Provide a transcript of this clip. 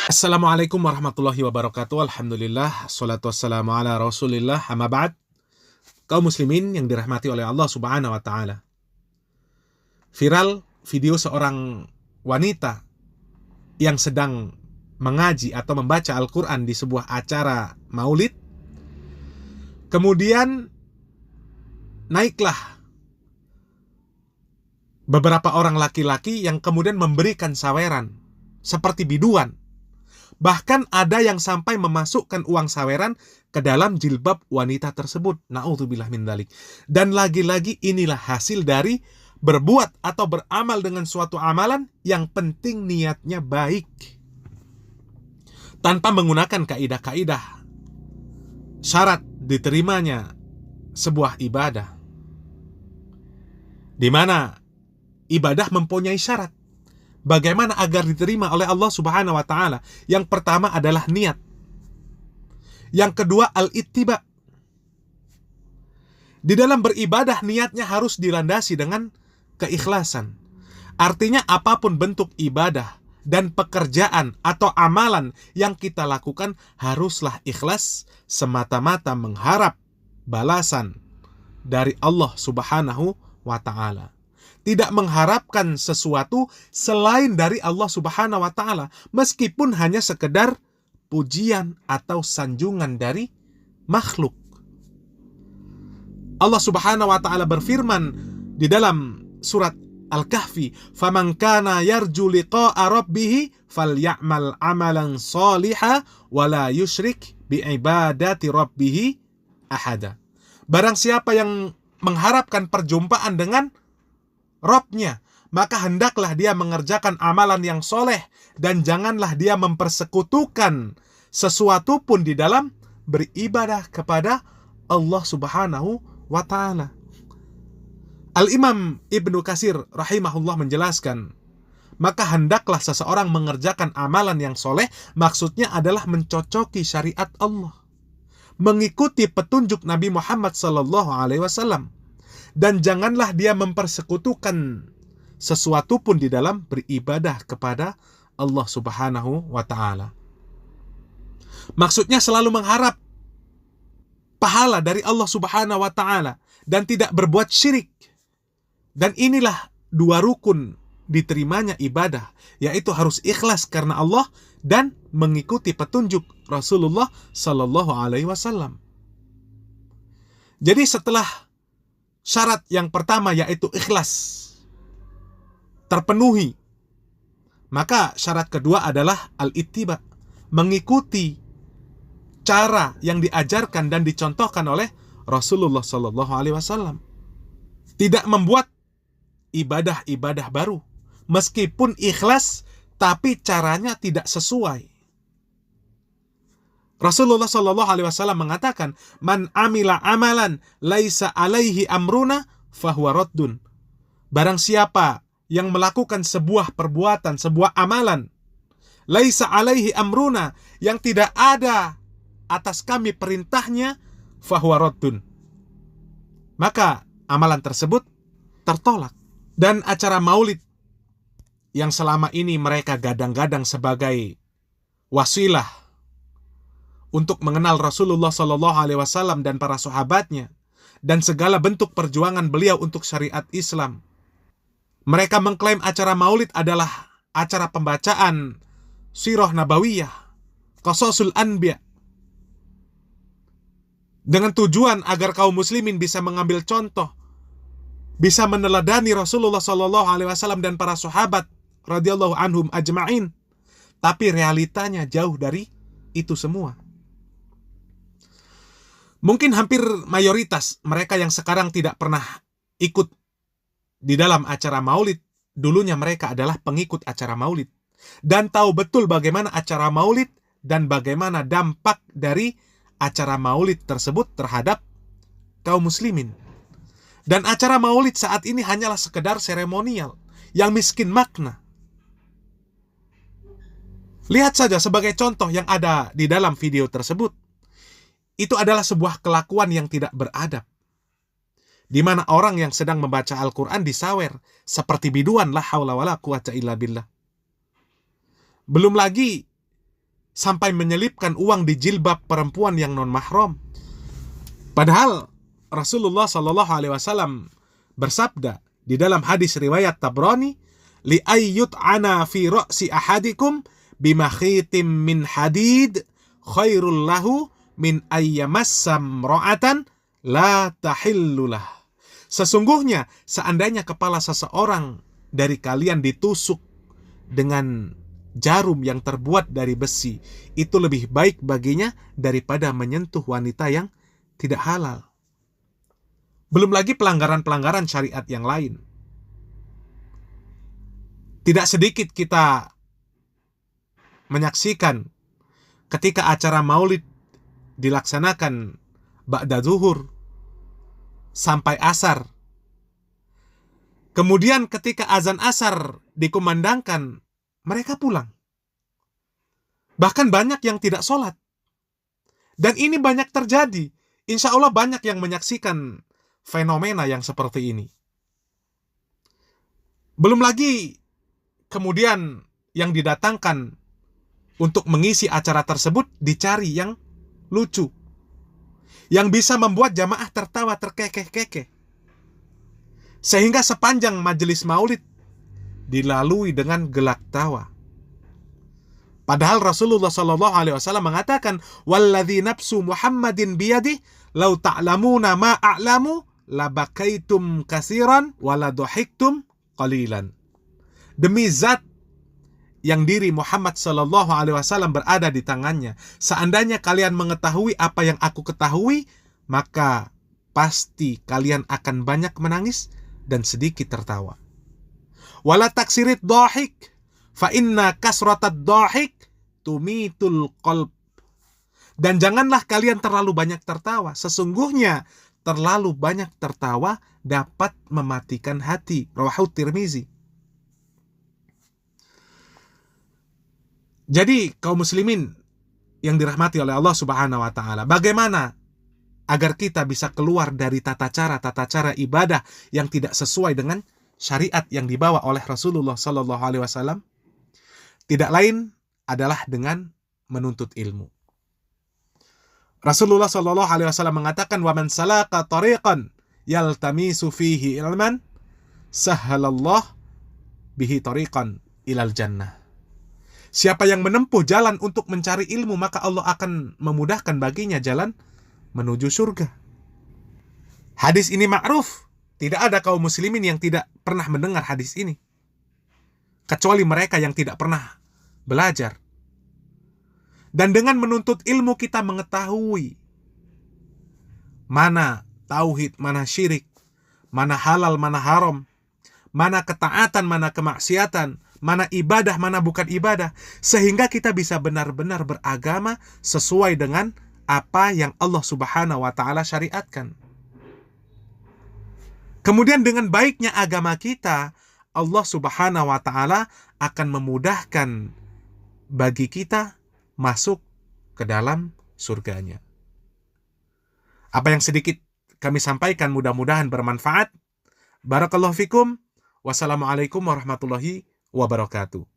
Assalamualaikum warahmatullahi wabarakatuh. Alhamdulillah, salatu wassalamu ala rasulillah, amma ba'd. Kaum muslimin yang dirahmati oleh Allah subhanahu wa ta'ala. Viral video seorang wanita yang sedang mengaji atau membaca Al-Quran di sebuah acara maulid. Kemudian naiklah beberapa orang laki-laki yang kemudian memberikan saweran seperti biduan. Bahkan ada yang sampai memasukkan uang saweran ke dalam jilbab wanita tersebut. Na'udzubillah min dzalik. Dan lagi-lagi inilah hasil dari berbuat atau beramal dengan suatu amalan yang penting niatnya baik, tanpa menggunakan kaidah-kaidah syarat diterimanya sebuah ibadah, di mana ibadah mempunyai syarat. Bagaimana agar diterima oleh Allah subhanahu wa ta'ala? Yang pertama adalah niat. Yang kedua al-ittiba. Di dalam beribadah niatnya harus dilandasi dengan keikhlasan. Artinya apapun bentuk ibadah dan pekerjaan atau amalan yang kita lakukan haruslah ikhlas semata-mata mengharap balasan dari Allah subhanahu wa ta'ala. Tidak mengharapkan sesuatu selain dari Allah subhanahu wa ta'ala, meskipun hanya sekedar pujian atau sanjungan dari makhluk. Allah subhanahu wa ta'ala berfirman di dalam surat Al-Kahfi, "Faman kana yarju liqa'a rabbih falya'mal 'amalan shalihan wa la yusyrik bi'ibadati rabbih ahada." Barang siapa yang mengharapkan perjumpaan dengan Robnya, maka hendaklah dia mengerjakan amalan yang soleh dan janganlah dia mempersekutukan sesuatu pun di dalam beribadah kepada Allah subhanahu wa ta'ala. Al-Imam Ibnu Katsir rahimahullah menjelaskan, maka hendaklah seseorang mengerjakan amalan yang soleh, maksudnya adalah mencocoki syariat Allah, mengikuti petunjuk Nabi Muhammad SAW. Dan janganlah dia mempersekutukan sesuatu pun di dalam beribadah kepada Allah subhanahu wa ta'ala. Maksudnya selalu mengharap pahala dari Allah subhanahu wa ta'ala dan tidak berbuat syirik. Dan inilah dua rukun diterimanya ibadah, yaitu harus ikhlas karena Allah dan mengikuti petunjuk Rasulullah sallallahu alaihi wasallam. Jadi setelah syarat yang pertama yaitu ikhlas terpenuhi, maka syarat kedua adalah al-ittiba, mengikuti cara yang diajarkan dan dicontohkan oleh Rasulullah sallallahu alaihi wasallam. Tidak membuat ibadah-ibadah baru, meskipun ikhlas tapi caranya tidak sesuai. Rasulullah sallallahu alaihi wasallam mengatakan, "Man amila amalan laisa alaihi amruna fahuwa raddun." Barang siapa yang melakukan sebuah perbuatan, sebuah amalan, laisa alaihi amruna, yang tidak ada atas kami perintahnya, fahuwa raddun, maka amalan tersebut tertolak. Dan acara maulid yang selama ini mereka gadang-gadang sebagai wasilah untuk mengenal Rasulullah sallallahu alaihi wasallam dan para sahabatnya dan segala bentuk perjuangan beliau untuk syariat Islam. Mereka mengklaim acara maulid adalah acara pembacaan sirah nabawiyah, qasasul anbiya, dengan tujuan agar kaum muslimin bisa mengambil contoh, bisa meneladani Rasulullah sallallahu alaihi wasallam dan para sahabat radhiyallahu anhum ajma'in. Tapi realitanya jauh dari itu semua. Mungkin hampir mayoritas mereka yang sekarang tidak pernah ikut di dalam acara maulid, dulunya mereka adalah pengikut acara maulid dan tahu betul bagaimana acara maulid dan bagaimana dampak dari acara maulid tersebut terhadap kaum muslimin. Dan acara maulid saat ini hanyalah sekedar seremonial yang miskin makna. Lihat saja sebagai contoh yang ada di dalam video tersebut. Itu adalah sebuah kelakuan yang tidak beradab, di mana orang yang sedang membaca Al-Quran disawer seperti biduan, la haula wala quwata illa billah. Belum lagi sampai menyelipkan uang di jilbab perempuan yang non-mahram. Padahal Rasulullah Shallallahu Alaihi Wasallam bersabda di dalam hadis riwayat Tabrani, li ayyut ana fi ra'si ahadikum bimakhitim min hadid khairul lahu min ayyamassam ra'atan la tahillulah. Sesungguhnya seandainya kepala seseorang dari kalian ditusuk dengan jarum yang terbuat dari besi, itu lebih baik baginya daripada menyentuh wanita yang tidak halal. Belum lagi pelanggaran-pelanggaran syariat yang lain. Tidak sedikit kita menyaksikan ketika acara maulid dilaksanakan ba'da zuhur sampai asar. Kemudian ketika azan asar dikumandangkan, mereka pulang. Bahkan banyak yang tidak sholat. Dan ini banyak terjadi. Insya Allah banyak yang menyaksikan fenomena yang seperti ini. Belum lagi kemudian yang didatangkan untuk mengisi acara tersebut dicari yang lucu, yang bisa membuat jamaah tertawa terkekeh-kekeh, sehingga sepanjang majelis maulid dilalui dengan gelak tawa. Padahal Rasulullah Shallallahu Alaihi Wasallam mengatakan, "Walladzi nafsu Muhammadin biyadi, lau ta'lamuna ma a'lamu, labakaitum kasiran, waladohiktum qalilan." Demi zat yang diri Muhammad Shallallahu Alaihi Wasallam berada di tangannya, seandainya kalian mengetahui apa yang aku ketahui, maka pasti kalian akan banyak menangis dan sedikit tertawa. Wala taksirit dhahik, fa inna kasratad dhahik tumitul qalb. Dan janganlah kalian terlalu banyak tertawa. Sesungguhnya terlalu banyak tertawa dapat mematikan hati. Rawahu Tirmizi. Jadi kaum muslimin yang dirahmati oleh Allah Subhanahu wa taala, bagaimana agar kita bisa keluar dari tata cara ibadah yang tidak sesuai dengan syariat yang dibawa oleh Rasulullah Sallallahu Alaihi Wasallam? Tidak lain adalah dengan menuntut ilmu. Rasulullah Sallallahu Alaihi Wasallam mengatakan, "Wa man salaka tariqan yaltamisu fihi ilman, sahhalallah bihi tariqan ilal jannah." Siapa yang menempuh jalan untuk mencari ilmu, maka Allah akan memudahkan baginya jalan menuju surga. Hadis ini ma'ruf. Tidak ada kaum muslimin yang tidak pernah mendengar hadis ini, kecuali mereka yang tidak pernah belajar. Dan dengan menuntut ilmu kita mengetahui mana tauhid, mana syirik, mana halal, mana haram, mana ketaatan, mana kemaksiatan, mana ibadah, mana bukan ibadah, sehingga kita bisa benar-benar beragama sesuai dengan apa yang Allah Subhanahu wa taala syariatkan. Kemudian dengan baiknya agama kita, Allah Subhanahu wa taala akan memudahkan bagi kita masuk ke dalam surganya. Apa yang sedikit kami sampaikan mudah-mudahan bermanfaat. Barakallahu fikum. Wassalamualaikum warahmatullahi wabarakatuh.